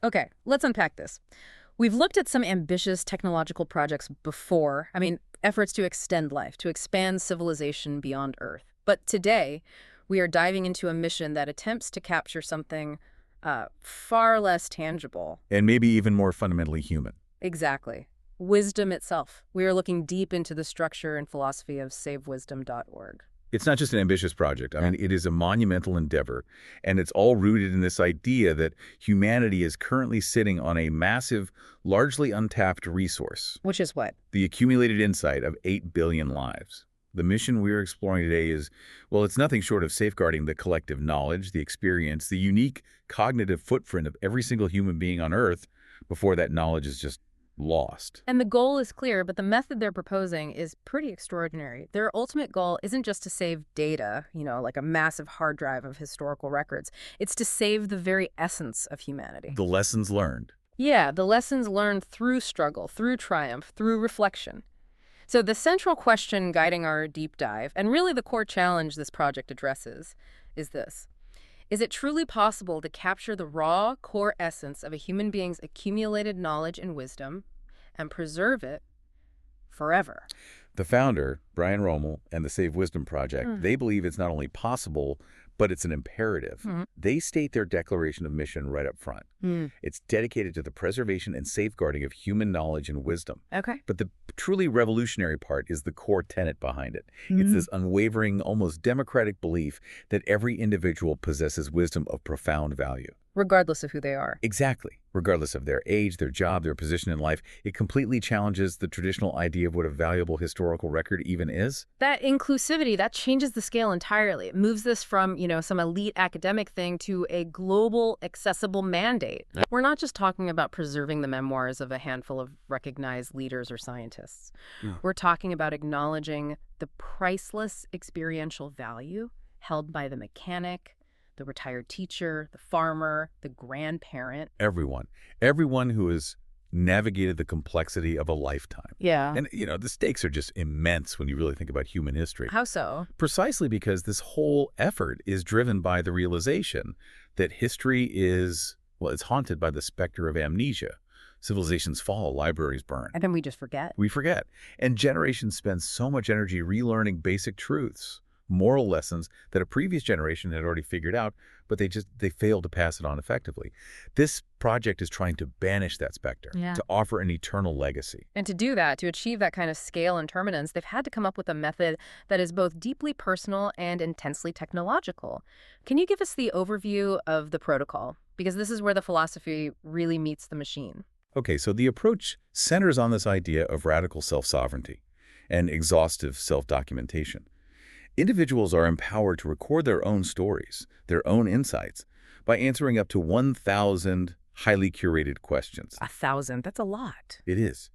Okay, let's unpack this. We've looked at some ambitious technological projects before. I mean, efforts to extend life, to expand civilization beyond Earth. But today, we are diving into a mission that attempts to capture something far less tangible. And maybe even more fundamentally human. Exactly. Wisdom itself. We are looking deep into the structure and philosophy of savewisdom.org. It's not just an ambitious project. I mean, it is a monumental endeavor, and it's all rooted in this idea that humanity is currently sitting on a massive, largely untapped resource. Which is what? The accumulated insight of 8 billion lives. The mission we're exploring today is, well, it's nothing short of safeguarding the collective knowledge, the experience, the unique cognitive footprint of every single human being on Earth before that knowledge is just lost. And the goal is clear, but the method they're proposing is pretty extraordinary. Their ultimate goal isn't just to save data, like a massive hard drive of historical records. It's to save the very essence of humanity. The lessons learned. Yeah, the lessons learned through struggle, through triumph, through reflection. So the central question guiding our deep dive, and really the core challenge this project addresses, is this. Is it truly possible to capture the raw, core essence of a human being's accumulated knowledge and wisdom and preserve it forever? The founder, Brian Rommel, and the Save Wisdom Project, they believe it's not only possible, but it's an imperative. They state their declaration of mission right up front. It's dedicated to the preservation and safeguarding of human knowledge and wisdom. Okay. But the truly revolutionary part is the core tenet behind it. It's this unwavering, almost democratic belief that every individual possesses wisdom of profound value. Regardless of who they are. Exactly. Regardless of their age, their job, their position in life, it completely challenges the traditional idea of what a valuable historical record even is. That inclusivity, that changes the scale entirely. It moves this from, some elite academic thing to a global, accessible mandate. We're not just talking about preserving the memoirs of a handful of recognized leaders or scientists. We're talking about acknowledging the priceless experiential value held by the mechanic, the retired teacher, the farmer, the grandparent. Everyone who has navigated the complexity of a lifetime. Yeah. And, the stakes are just immense when you really think about human history. How so? Precisely because this whole effort is driven by the realization that history is, it's haunted by the specter of amnesia. Civilizations fall, libraries burn. And then we just forget. We forget. And generations spend so much energy relearning basic truths, moral lessons that a previous generation had already figured out, but they failed to pass it on effectively. This project is trying to banish that specter, to offer an eternal legacy. And to do that, to achieve that kind of scale and permanence, they've had to come up with a method that is both deeply personal and intensely technological. Can you give us the overview of the protocol? Because this is where the philosophy really meets the machine. Okay, so the approach centers on this idea of radical self-sovereignty and exhaustive self-documentation. Individuals are empowered to record their own stories, their own insights, by answering up to 1,000 highly curated questions. 1,000? That's a lot. It is.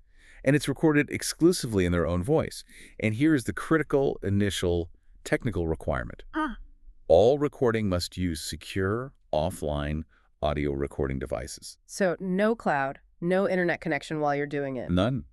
And it's recorded exclusively in their own voice. And here is the critical initial technical requirement. All recording must use secure, offline audio recording devices. So no cloud, no internet connection while you're doing it. None.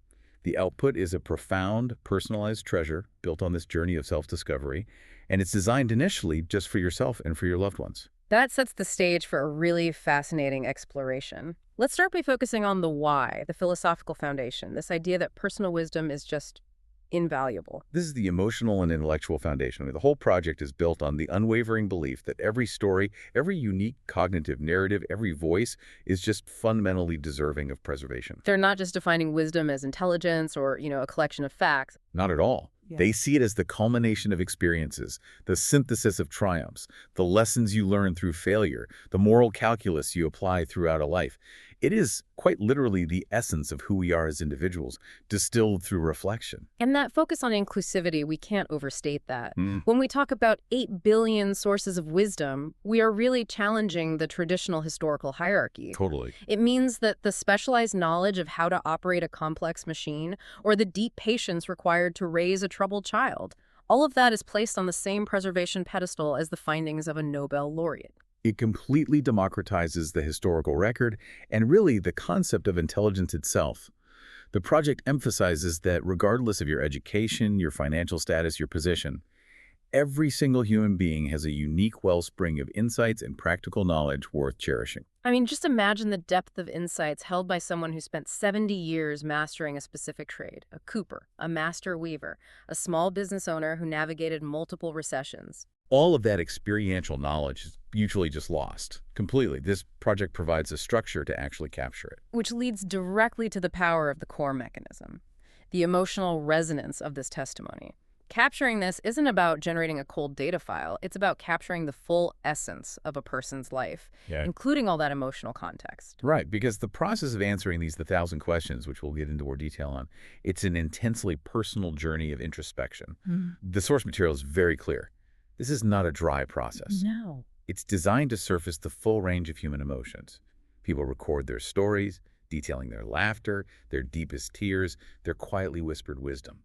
The output is a profound, personalized treasure built on this journey of self-discovery, and it's designed initially just for yourself and for your loved ones. That sets the stage for a really fascinating exploration. Let's start by focusing on the why, the philosophical foundation, this idea that personal wisdom is just invaluable. This is the emotional and intellectual foundation. I mean, the whole project is built on the unwavering belief that every story, every unique cognitive narrative, every voice is just fundamentally deserving of preservation. They're not just defining wisdom as intelligence or, a collection of facts. Not at all. Yeah. They see it as the culmination of experiences, the synthesis of triumphs, the lessons you learn through failure, the moral calculus you apply throughout a life. It is quite literally the essence of who we are as individuals, distilled through reflection. And that focus on inclusivity, we can't overstate that. When we talk about 8 billion sources of wisdom, we are really challenging the traditional historical hierarchy. Totally. It means that the specialized knowledge of how to operate a complex machine or the deep patience required to raise a troubled child, all of that is placed on the same preservation pedestal as the findings of a Nobel laureate. It completely democratizes the historical record and really the concept of intelligence itself. The project emphasizes that regardless of your education, your financial status, your position, Every single human being has a unique wellspring of insights and practical knowledge worth cherishing. I mean, just imagine the depth of insights held by someone who spent 70 years mastering a specific trade, a cooper, a master weaver, a small business owner who navigated multiple recessions. All of that experiential knowledge is usually just lost completely. This project provides a structure to actually capture it. Which leads directly to the power of the core mechanism, the emotional resonance of this testimony. Capturing this isn't about generating a cold data file. It's about capturing the full essence of a person's life, Yeah. including all that emotional context. Right, because the process of answering these 1,000 questions, which we'll get into more detail on, it's an intensely personal journey of introspection. The source material is very clear. This is not a dry process. No. It's designed to surface the full range of human emotions. People record their stories, detailing their laughter, their deepest tears, their quietly whispered wisdom.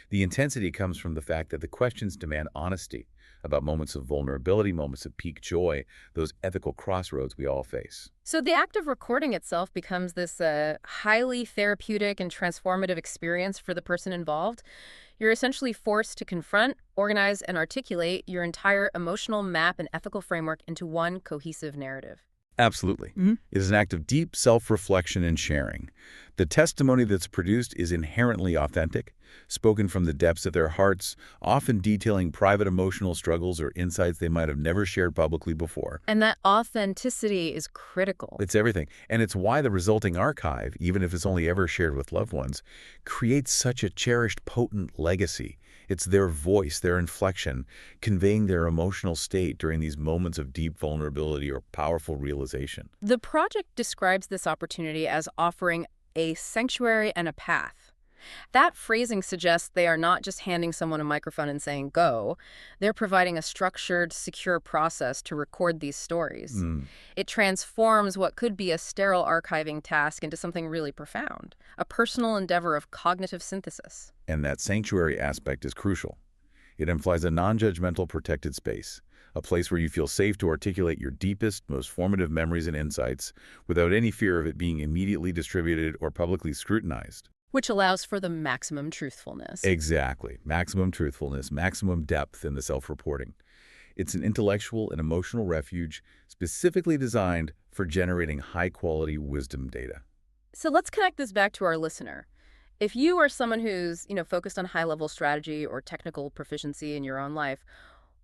The intensity comes from the fact that the questions demand honesty about moments of vulnerability, moments of peak joy, those ethical crossroads we all face. So the act of recording itself becomes this highly therapeutic and transformative experience for the person involved. You're essentially forced to confront, organize, and articulate your entire emotional map and ethical framework into one cohesive narrative. Absolutely. It is an act of deep self-reflection and sharing. The testimony that's produced is inherently authentic, spoken from the depths of their hearts, often detailing private emotional struggles or insights they might have never shared publicly before. And that authenticity is critical. It's everything. And it's why the resulting archive, even if it's only ever shared with loved ones, creates such a cherished, potent legacy. It's their voice, their inflection, conveying their emotional state during these moments of deep vulnerability or powerful realization. The project describes this opportunity as offering a sanctuary and a path. That phrasing suggests they are not just handing someone a microphone and saying, go. They're providing a structured, secure process to record these stories. It transforms what could be a sterile archiving task into something really profound, a personal endeavor of cognitive synthesis. And that sanctuary aspect is crucial. It implies a non-judgmental protected space, a place where you feel safe to articulate your deepest, most formative memories and insights without any fear of it being immediately distributed or publicly scrutinized. Which allows for the maximum truthfulness. Exactly. Maximum truthfulness, maximum depth in the self-reporting. It's an intellectual and emotional refuge specifically designed for generating high-quality wisdom data. So let's connect this back to our listener. If you are someone who's, focused on high-level strategy or technical proficiency in your own life,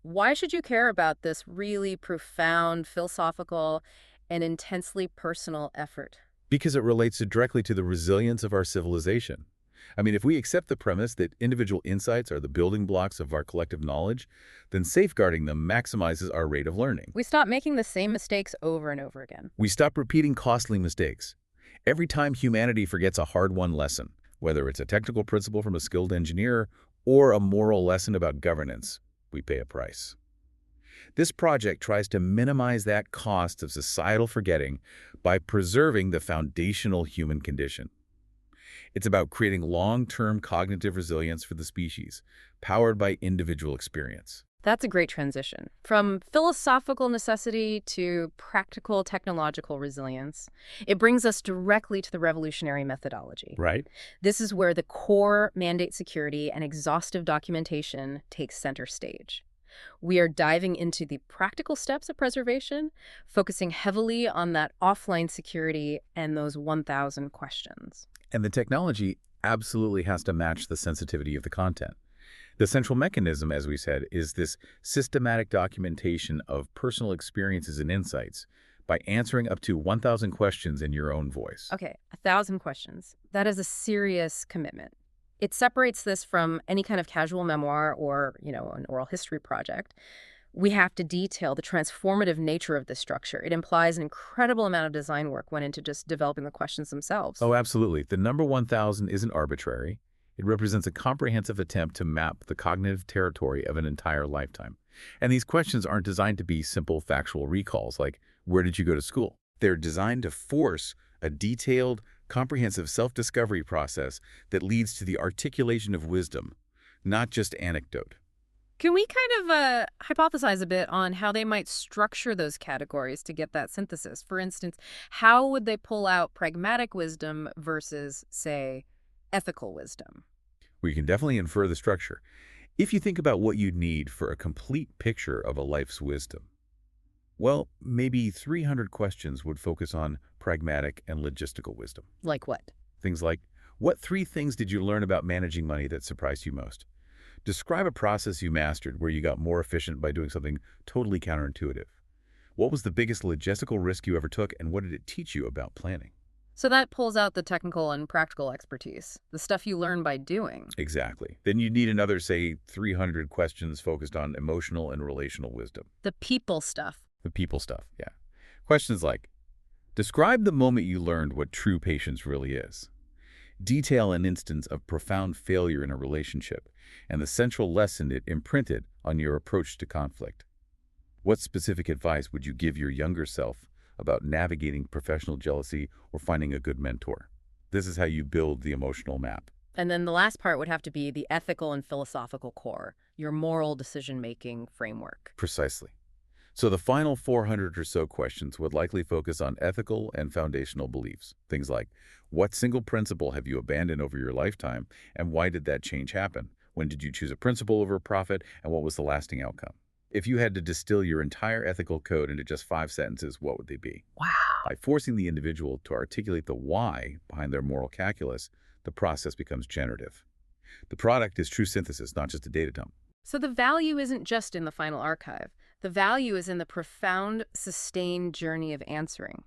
why should you care about this really profound, philosophical, and intensely personal effort? Because it relates directly to the resilience of our civilization. I mean, if we accept the premise that individual insights are the building blocks of our collective knowledge, then safeguarding them maximizes our rate of learning. We stop making the same mistakes over and over again. We stop repeating costly mistakes. Every time humanity forgets a hard-won lesson, whether it's a technical principle from a skilled engineer or a moral lesson about governance, we pay a price. This project tries to minimize that cost of societal forgetting by preserving the foundational human condition. It's about creating long-term cognitive resilience for the species, powered by individual experience. That's a great transition. From philosophical necessity to practical technological resilience, it brings us directly to the revolutionary methodology. Right. This is where the core mandate security and exhaustive documentation takes center stage. We are diving into the practical steps of preservation, focusing heavily on that offline security and those 1,000 questions. And the technology absolutely has to match the sensitivity of the content. The central mechanism, as we said, is this systematic documentation of personal experiences and insights by answering up to 1,000 questions in your own voice. Okay, 1,000 questions. That is a serious commitment. It separates this from any kind of casual memoir or, an oral history project. We have to detail the transformative nature of this structure. It implies an incredible amount of design work went into just developing the questions themselves. Oh, absolutely. The number 1,000 isn't arbitrary. It represents a comprehensive attempt to map the cognitive territory of an entire lifetime. And these questions aren't designed to be simple factual recalls like, where did you go to school? They're designed to force a detailed, comprehensive self-discovery process that leads to the articulation of wisdom, not just anecdote. Can we kind of hypothesize a bit on how they might structure those categories to get that synthesis? For instance, how would they pull out pragmatic wisdom versus, say, ethical wisdom? We can definitely infer the structure. If you think about what you'd need for a complete picture of a life's wisdom, well, maybe 300 questions would focus on pragmatic and logistical wisdom. Like what? Things like, what 3 things did you learn about managing money that surprised you most? Describe a process you mastered where you got more efficient by doing something totally counterintuitive. What was the biggest logistical risk you ever took, and what did it teach you about planning? So that pulls out the technical and practical expertise, the stuff you learn by doing. Exactly. Then you need another, say, 300 questions focused on emotional and relational wisdom. The people stuff. The people stuff, yeah. Questions like, describe the moment you learned what true patience really is. Detail an instance of profound failure in a relationship and the central lesson it imprinted on your approach to conflict. What specific advice would you give your younger self about navigating professional jealousy or finding a good mentor? This is how you build the emotional map. And then the last part would have to be the ethical and philosophical core, your moral decision-making framework. Precisely. So the final 400 or so questions would likely focus on ethical and foundational beliefs. Things like, what single principle have you abandoned over your lifetime, and why did that change happen? When did you choose a principle over profit, and what was the lasting outcome? If you had to distill your entire ethical code into just 5 sentences, what would they be? Wow. By forcing the individual to articulate the why behind their moral calculus, the process becomes generative. The product is true synthesis, not just a data dump. So the value isn't just in the final archive. The value is in the profound, sustained journey of answering.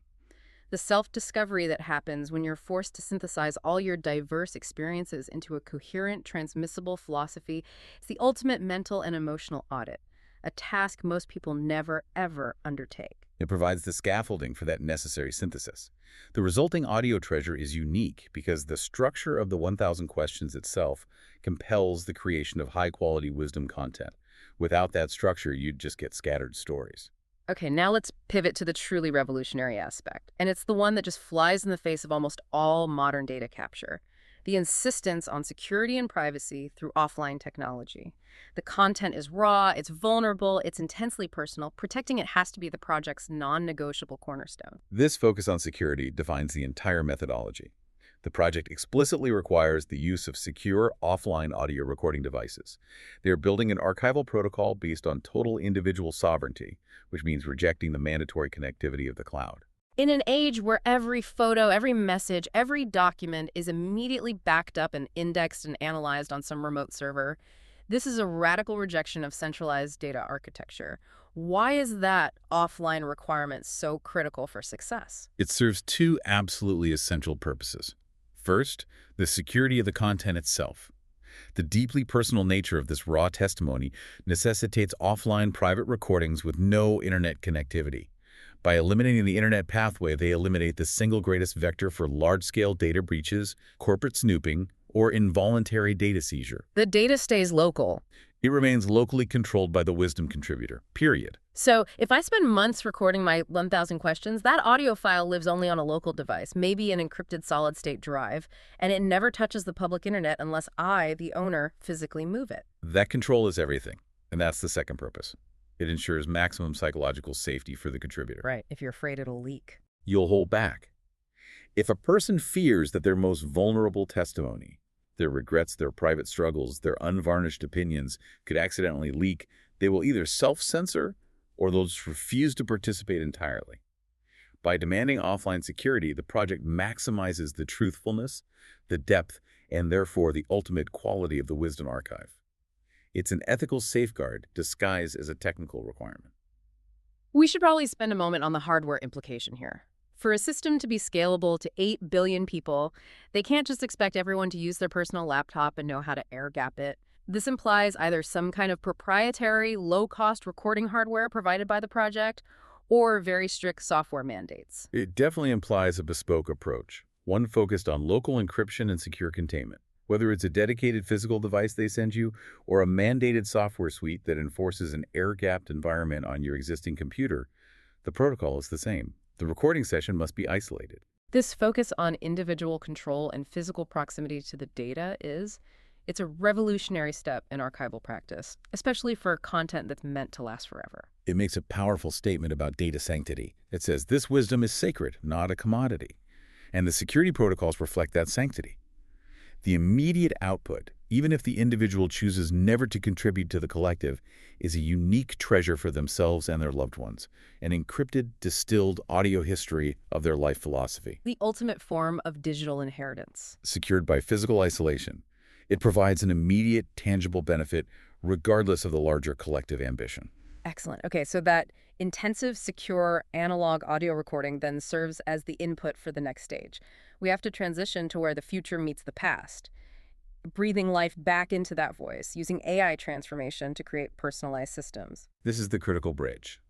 The self-discovery that happens when you're forced to synthesize all your diverse experiences into a coherent, transmissible philosophy is the ultimate mental and emotional audit, a task most people never, ever undertake. It provides the scaffolding for that necessary synthesis. The resulting audio treasure is unique because the structure of the 1,000 questions itself compels the creation of high-quality wisdom content. Without that structure, you'd just get scattered stories. Okay, now let's pivot to the truly revolutionary aspect. And it's the one that just flies in the face of almost all modern data capture. The insistence on security and privacy through offline technology. The content is raw, it's vulnerable, it's intensely personal. Protecting it has to be the project's non-negotiable cornerstone. This focus on security defines the entire methodology. The project explicitly requires the use of secure offline audio recording devices. They are building an archival protocol based on total individual sovereignty, which means rejecting the mandatory connectivity of the cloud. In an age where every photo, every message, every document is immediately backed up and indexed and analyzed on some remote server, this is a radical rejection of centralized data architecture. Why is that offline requirement so critical for success? It serves 2 absolutely essential purposes. First, the security of the content itself. The deeply personal nature of this raw testimony necessitates offline private recordings with no internet connectivity. By eliminating the internet pathway, they eliminate the single greatest vector for large-scale data breaches, corporate snooping, or involuntary data seizure. The data stays local. It remains locally controlled by the wisdom contributor, period. So if I spend months recording my 1,000 questions, that audio file lives only on a local device, maybe an encrypted solid-state drive, and it never touches the public internet unless I, the owner, physically move it. That control is everything, and that's the second purpose. It ensures maximum psychological safety for the contributor. Right, if you're afraid it'll leak. You'll hold back. If a person fears that their most vulnerable testimony, their regrets, their private struggles, their unvarnished opinions could accidentally leak, they will either self-censor or they'll just refuse to participate entirely. By demanding offline security, the project maximizes the truthfulness, the depth, and therefore the ultimate quality of the wisdom archive. It's an ethical safeguard disguised as a technical requirement. We should probably spend a moment on the hardware implication here. For a system to be scalable to 8 billion people, they can't just expect everyone to use their personal laptop and know how to air-gap it. This implies either some kind of proprietary, low-cost recording hardware provided by the project, or very strict software mandates. It definitely implies a bespoke approach, one focused on local encryption and secure containment. Whether it's a dedicated physical device they send you or a mandated software suite that enforces an air-gapped environment on your existing computer, the protocol is the same. The recording session must be isolated. This focus on individual control and physical proximity to the data it's a revolutionary step in archival practice, especially for content that's meant to last forever. It makes a powerful statement about data sanctity. It says this wisdom is sacred, not a commodity. And the security protocols reflect that sanctity. The immediate output, even if the individual chooses never to contribute to the collective, is a unique treasure for themselves and their loved ones, an encrypted, distilled audio history of their life philosophy. The ultimate form of digital inheritance. Secured by physical isolation, it provides an immediate, tangible benefit regardless of the larger collective ambition. Excellent. Okay, so that intensive, secure analog audio recording then serves as the input for the next stage. We have to transition to where the future meets the past, breathing life back into that voice, using AI transformation to create personalized systems. This is the critical bridge.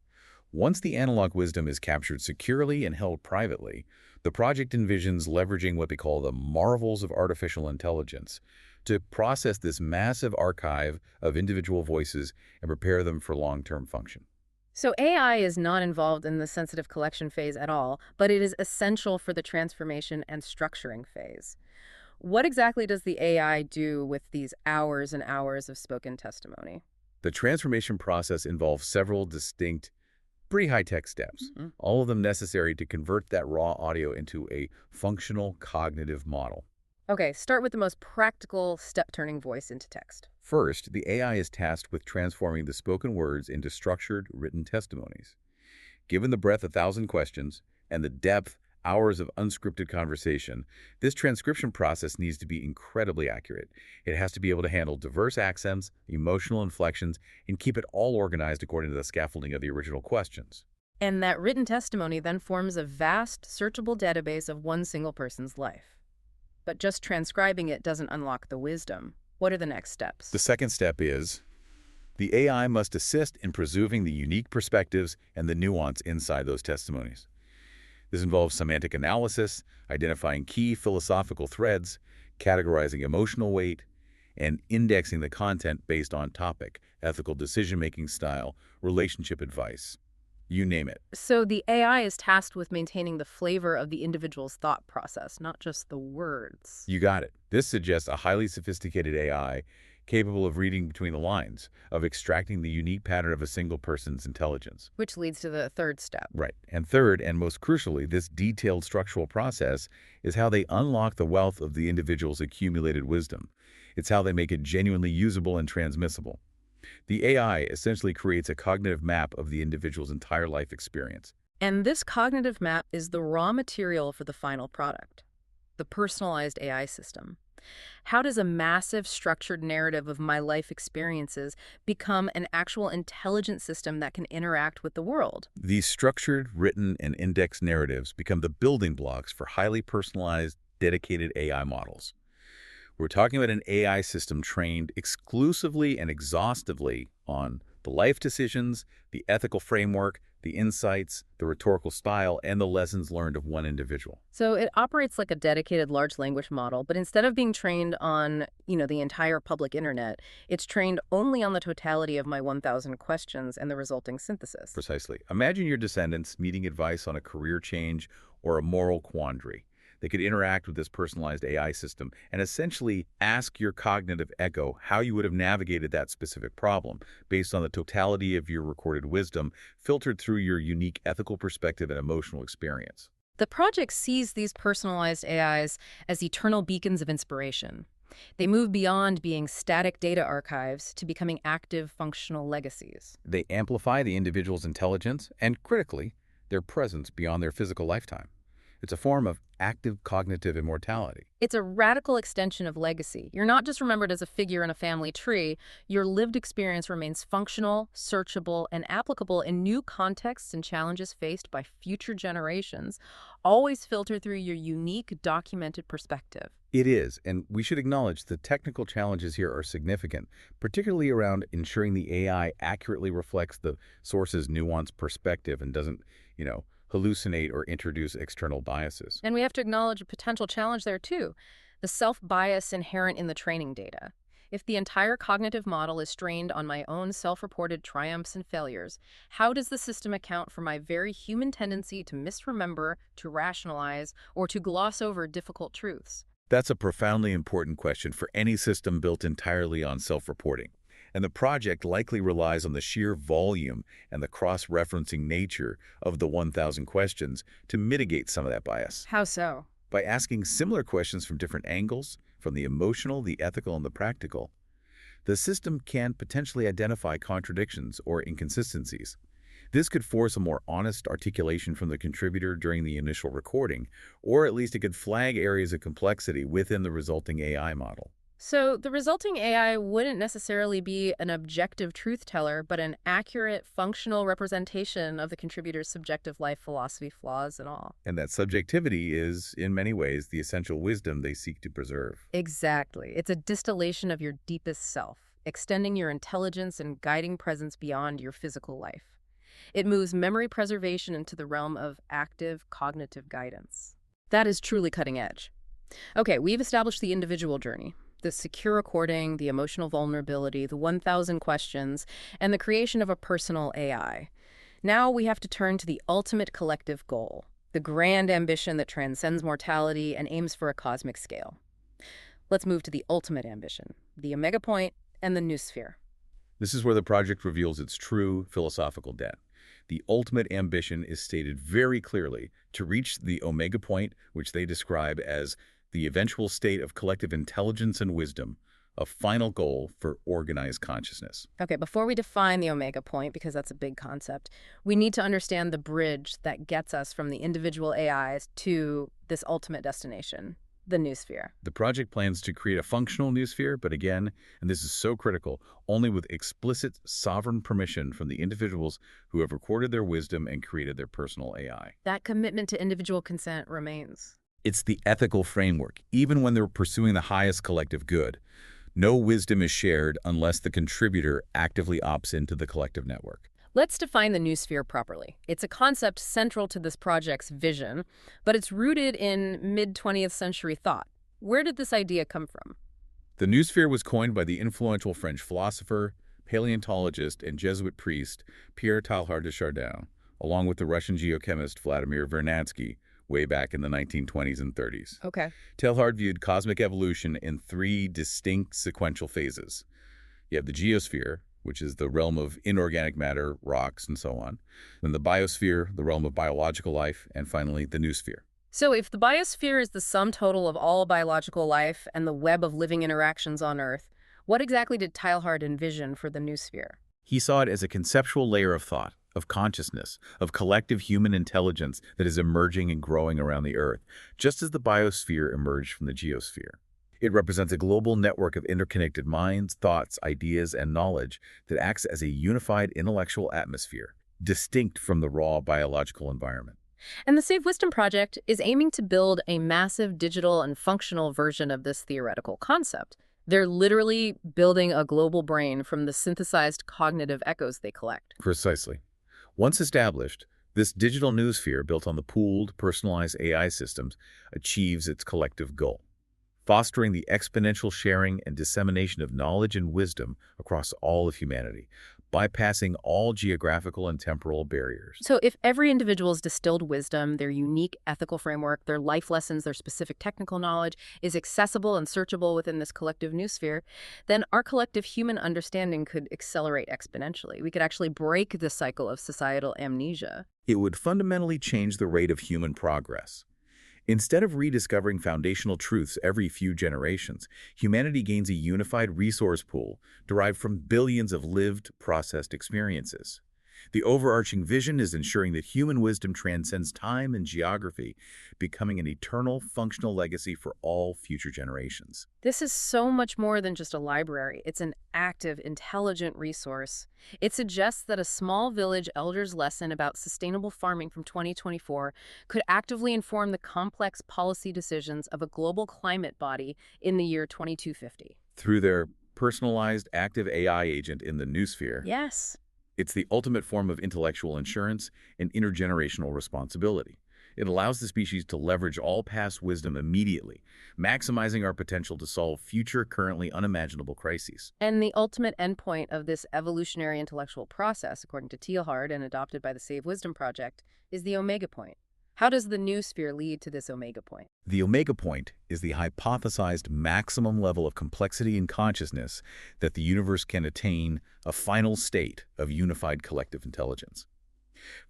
Once the analog wisdom is captured securely and held privately, the project envisions leveraging what they call the marvels of artificial intelligence to process this massive archive of individual voices and prepare them for long-term function. So AI is not involved in the sensitive collection phase at all, but it is essential for the transformation and structuring phase. What exactly does the AI do with these hours and hours of spoken testimony? The transformation process involves several distinct, pretty high-tech steps, all of them necessary to convert that raw audio into a functional cognitive model. Okay, start with the most practical step-turning voice into text. First, the AI is tasked with transforming the spoken words into structured, written testimonies. Given the breadth of 1,000 questions and the depth, hours of unscripted conversation, this transcription process needs to be incredibly accurate. It has to be able to handle diverse accents, emotional inflections, and keep it all organized according to the scaffolding of the original questions. And that written testimony then forms a vast, searchable database of one single person's life. But just transcribing it doesn't unlock the wisdom. What are the next steps? The second step is the AI must assist in preserving the unique perspectives and the nuance inside those testimonies. This involves semantic analysis, identifying key philosophical threads, categorizing emotional weight, and indexing the content based on topic, ethical decision-making style, relationship advice. You name it. So the AI is tasked with maintaining the flavor of the individual's thought process, not just the words. You got it. This suggests a highly sophisticated AI capable of reading between the lines, of extracting the unique pattern of a single person's intelligence. Which leads to the third step. Right. And third, and most crucially, this detailed structural process is how they unlock the wealth of the individual's accumulated wisdom. It's how they make it genuinely usable and transmissible. The AI essentially creates a cognitive map of the individual's entire life experience. And this cognitive map is the raw material for the final product, the personalized AI system. How does a massive structured narrative of my life experiences become an actual intelligent system that can interact with the world? These structured, written, and indexed narratives become the building blocks for highly personalized, dedicated AI models. We're talking about an AI system trained exclusively and exhaustively on the life decisions, the ethical framework, the insights, the rhetorical style, and the lessons learned of one individual. So it operates like a dedicated large language model, but instead of being trained on, the entire public internet, it's trained only on the totality of my 1,000 questions and the resulting synthesis. Precisely. Imagine your descendants needing advice on a career change or a moral quandary. They could interact with this personalized AI system and essentially ask your cognitive echo how you would have navigated that specific problem based on the totality of your recorded wisdom, filtered through your unique ethical perspective and emotional experience. The project sees these personalized AIs as eternal beacons of inspiration. They move beyond being static data archives to becoming active, functional legacies. They amplify the individual's intelligence and, critically, their presence beyond their physical lifetime. It's a form of active cognitive immortality. It's a radical extension of legacy. You're not just remembered as a figure in a family tree. Your lived experience remains functional, searchable, and applicable in new contexts and challenges faced by future generations, always filtered through your unique, documented perspective. It is, and we should acknowledge the technical challenges here are significant, particularly around ensuring the AI accurately reflects the source's nuanced perspective and doesn't, hallucinate or introduce external biases. And we have to acknowledge a potential challenge there, too, the self-bias inherent in the training data. If the entire cognitive model is trained on my own self-reported triumphs and failures, how does the system account for my very human tendency to misremember, to rationalize, or to gloss over difficult truths? That's a profoundly important question for any system built entirely on self-reporting. And the project likely relies on the sheer volume and the cross-referencing nature of the 1,000 questions to mitigate some of that bias. How so? By asking similar questions from different angles, from the emotional, the ethical, and the practical, the system can potentially identify contradictions or inconsistencies. This could force a more honest articulation from the contributor during the initial recording, or at least it could flag areas of complexity within the resulting AI model. So the resulting AI wouldn't necessarily be an objective truth teller, but an accurate, functional representation of the contributor's subjective life philosophy, flaws, and all. And that subjectivity is, in many ways, the essential wisdom they seek to preserve. Exactly. It's a distillation of your deepest self, extending your intelligence and guiding presence beyond your physical life. It moves memory preservation into the realm of active cognitive guidance. That is truly cutting edge. Okay, we've established the individual journey, the secure recording, the emotional vulnerability, the 1,000 questions, and the creation of a personal AI. Now we have to turn to the ultimate collective goal, the grand ambition that transcends mortality and aims for a cosmic scale. Let's move to the ultimate ambition, the omega point and the noosphere. This is where the project reveals its true philosophical depth. The ultimate ambition is stated very clearly to reach the omega point, which they describe as the eventual state of collective intelligence and wisdom, a final goal for organized consciousness. Okay, before we define the omega point, because that's a big concept, we need to understand the bridge that gets us from the individual AIs to this ultimate destination, the noosphere. The project plans to create a functional noosphere, but again, and this is so critical, only with explicit sovereign permission from the individuals who have recorded their wisdom and created their personal AI. That commitment to individual consent remains. It's the ethical framework, even when they're pursuing the highest collective good. No wisdom is shared unless the contributor actively opts into the collective network. Let's define the noosphere properly. It's a concept central to this project's vision, but it's rooted in mid-20th century thought. Where did this idea come from? The noosphere was coined by the influential French philosopher, paleontologist, and Jesuit priest Pierre Teilhard de Chardin, along with the Russian geochemist Vladimir Vernadsky, way back in the 1920s and 30s. Okay. Teilhard viewed cosmic evolution in three distinct sequential phases. You have the geosphere, which is the realm of inorganic matter, rocks, and so on. Then the biosphere, the realm of biological life, and finally the noosphere. So if the biosphere is the sum total of all biological life and the web of living interactions on Earth, what exactly did Teilhard envision for the noosphere? He saw it as a conceptual layer of thought, of consciousness, of collective human intelligence that is emerging and growing around the Earth, just as the biosphere emerged from the geosphere. It represents a global network of interconnected minds, thoughts, ideas, and knowledge that acts as a unified intellectual atmosphere, distinct from the raw biological environment. And the Save Wisdom Project is aiming to build a massive digital and functional version of this theoretical concept. They're literally building a global brain from the synthesized cognitive echoes they collect. Precisely. Once established, this digital noosphere built on the pooled, personalized AI systems achieves its collective goal, fostering the exponential sharing and dissemination of knowledge and wisdom across all of humanity, bypassing all geographical and temporal barriers. So if every individual's distilled wisdom, their unique ethical framework, their life lessons, their specific technical knowledge is accessible and searchable within this collective noosphere, then our collective human understanding could accelerate exponentially. We could actually break the cycle of societal amnesia. It would fundamentally change the rate of human progress. Instead of rediscovering foundational truths every few generations, humanity gains a unified resource pool derived from billions of lived, processed experiences. The overarching vision is ensuring that human wisdom transcends time and geography, becoming an eternal, functional legacy for all future generations. This is so much more than just a library. It's an active, intelligent resource. It suggests that a small village elder's lesson about sustainable farming from 2024 could actively inform the complex policy decisions of a global climate body in the year 2250. Through their personalized active AI agent in the noosphere, Yes. it's the ultimate form of intellectual insurance and intergenerational responsibility. It allows the species to leverage all past wisdom immediately, maximizing our potential to solve future currently unimaginable crises. And the ultimate endpoint of this evolutionary intellectual process, according to Teilhard and adopted by the Save Wisdom Project, is the omega point. How does the noosphere lead to this omega point? The omega point is the hypothesized maximum level of complexity and consciousness that the universe can attain, a final state of unified collective intelligence.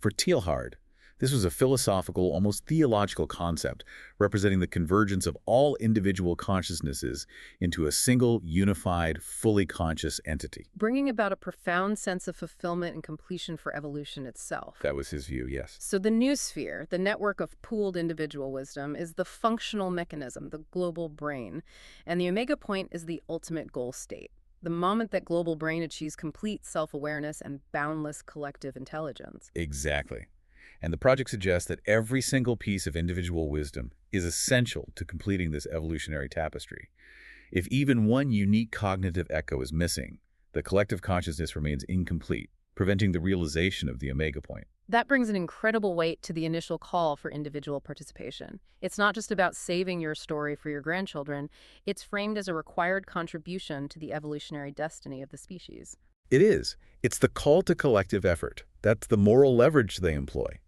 For Teilhard, This was a philosophical, almost theological concept representing the convergence of all individual consciousnesses into a single, unified, fully conscious entity. Bringing about a profound sense of fulfillment and completion for evolution itself. That was his view, yes. So the noosphere, the network of pooled individual wisdom, is the functional mechanism, the global brain, and the omega point is the ultimate goal state. The moment that global brain achieves complete self-awareness and boundless collective intelligence. Exactly. And the project suggests that every single piece of individual wisdom is essential to completing this evolutionary tapestry. If even one unique cognitive echo is missing, the collective consciousness remains incomplete, preventing the realization of the omega point. That brings an incredible weight to the initial call for individual participation. It's not just about saving your story for your grandchildren, it's framed as a required contribution to the evolutionary destiny of the species. It is. It's the call to collective effort. That's the moral leverage they employ.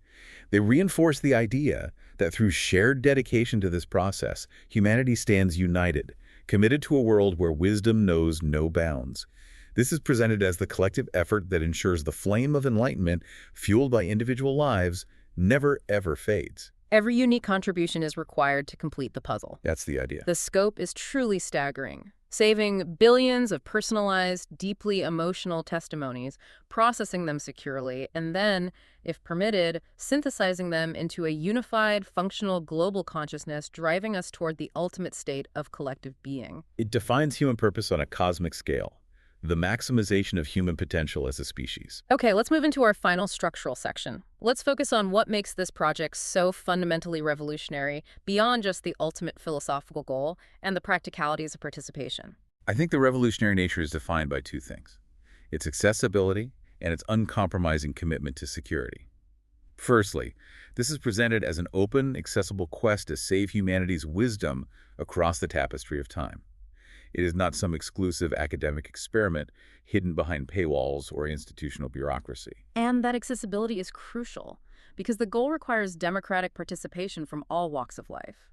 They reinforce the idea that through shared dedication to this process, humanity stands united, committed to a world where wisdom knows no bounds. This is presented as the collective effort that ensures the flame of enlightenment, fueled by individual lives, never ever fades. Every unique contribution is required to complete the puzzle. That's the idea. The scope is truly staggering. Saving billions of personalized, deeply emotional testimonies, processing them securely, and then, if permitted, synthesizing them into a unified, functional global consciousness driving us toward the ultimate state of collective being. It defines human purpose on a cosmic scale, the maximization of human potential as a species. Okay, let's move into our final structural section. Let's focus on what makes this project so fundamentally revolutionary beyond just the ultimate philosophical goal and the practicalities of participation. I think the revolutionary nature is defined by two things: its accessibility and its uncompromising commitment to security. Firstly, this is presented as an open, accessible quest to save humanity's wisdom across the tapestry of time. It is not some exclusive academic experiment hidden behind paywalls or institutional bureaucracy. And that accessibility is crucial because the goal requires democratic participation from all walks of life.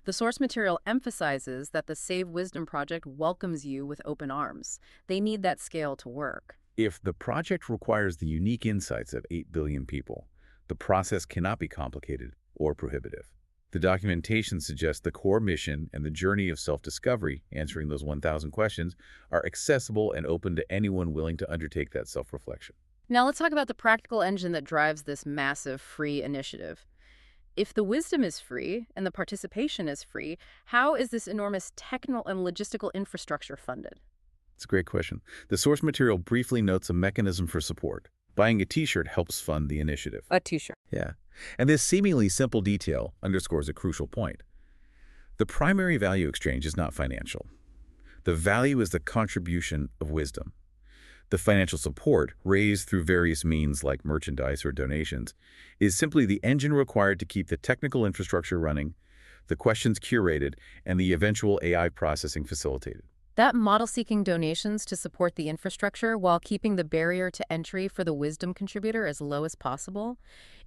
The source material emphasizes that the Save Wisdom Project welcomes you with open arms. They need that scale to work. If the project requires the unique insights of 8 billion people, the process cannot be complicated or prohibitive. The documentation suggests the core mission and the journey of self-discovery, answering those 1,000 questions, are accessible and open to anyone willing to undertake that self-reflection. Now let's talk about the practical engine that drives this massive free initiative. If the wisdom is free and the participation is free, how is this enormous technical and logistical infrastructure funded? It's a great question. The source material briefly notes a mechanism for support. Buying a t-shirt helps fund the initiative. A t-shirt. Yeah. And this seemingly simple detail underscores a crucial point. The primary value exchange is not financial. The value is the contribution of wisdom. The financial support, raised through various means like merchandise or donations, is simply the engine required to keep the technical infrastructure running, the questions curated, and the eventual AI processing facilitated. That model seeking donations to support the infrastructure while keeping the barrier to entry for the wisdom contributor as low as possible,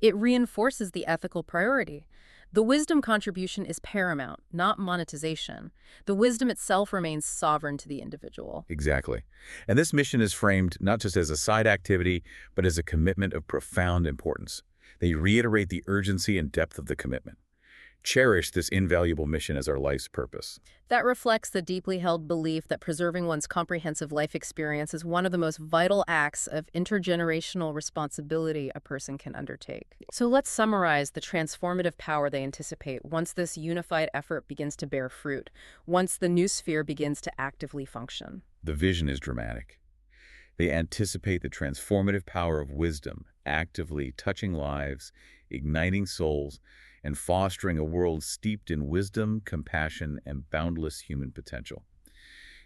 it reinforces the ethical priority. The wisdom contribution is paramount, not monetization. The wisdom itself remains sovereign to the individual. Exactly. And this mission is framed not just as a side activity, but as a commitment of profound importance. They reiterate the urgency and depth of the commitment. Cherish this invaluable mission as our life's purpose. That reflects the deeply held belief that preserving one's comprehensive life experience is one of the most vital acts of intergenerational responsibility a person can undertake. So let's summarize the transformative power they anticipate once this unified effort begins to bear fruit, once the new sphere begins to actively function. The vision is dramatic. They anticipate the transformative power of wisdom, actively touching lives, igniting souls, and fostering a world steeped in wisdom, compassion, and boundless human potential.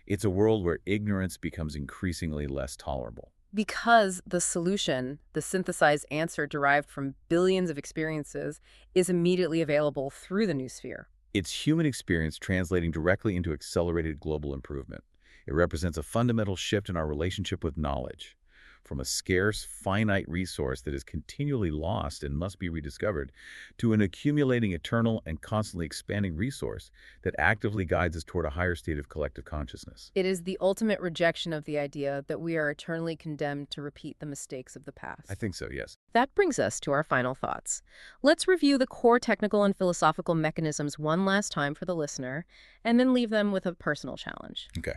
It's a world where ignorance becomes increasingly less tolerable. Because the solution, the synthesized answer derived from billions of experiences, is immediately available through the new sphere. It's human experience translating directly into accelerated global improvement. It represents a fundamental shift in our relationship with knowledge, from a scarce, finite resource that is continually lost and must be rediscovered, to an accumulating, eternal, and constantly expanding resource that actively guides us toward a higher state of collective consciousness. It is the ultimate rejection of the idea that we are eternally condemned to repeat the mistakes of the past. I think so, yes. That brings us to our final thoughts. Let's review the core technical and philosophical mechanisms one last time for the listener, and then leave them with a personal challenge. Okay.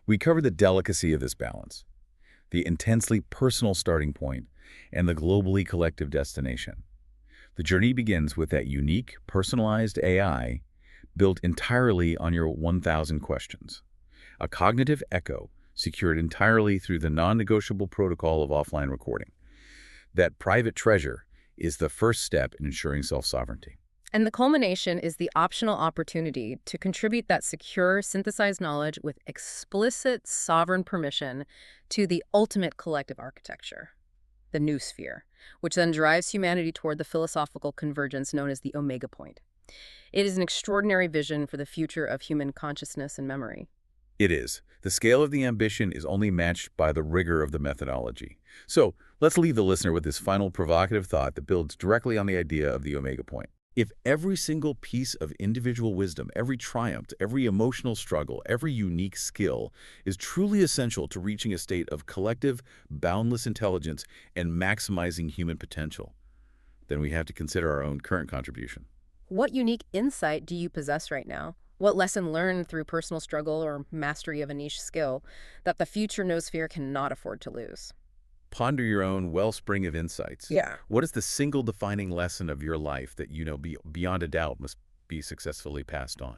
We covered the delicacy of this balance, the intensely personal starting point, and the globally collective destination. The journey begins with that unique, personalized AI built entirely on your 1,000 questions, a cognitive echo secured entirely through the non-negotiable protocol of offline recording. That private treasure is the first step in ensuring self-sovereignty. And the culmination is the optional opportunity to contribute that secure, synthesized knowledge with explicit sovereign permission to the ultimate collective architecture, the new sphere, which then drives humanity toward the philosophical convergence known as the Omega Point. It is an extraordinary vision for the future of human consciousness and memory. It is. The scale of the ambition is only matched by the rigor of the methodology. So, let's leave the listener with this final provocative thought that builds directly on the idea of the Omega Point. If every single piece of individual wisdom, every triumph, every emotional struggle, every unique skill is truly essential to reaching a state of collective, boundless intelligence and maximizing human potential, then we have to consider our own current contribution. What unique insight do you possess right now? What lesson learned through personal struggle or mastery of a niche skill that the future noosphere cannot afford to lose? Ponder your own wellspring of insights. Yeah. What is the single defining lesson of your life that beyond a doubt must be successfully passed on?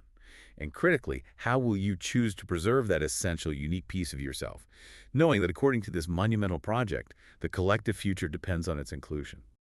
And critically, how will you choose to preserve that essential, unique piece of yourself, knowing that according to this monumental project, the collective future depends on its inclusion?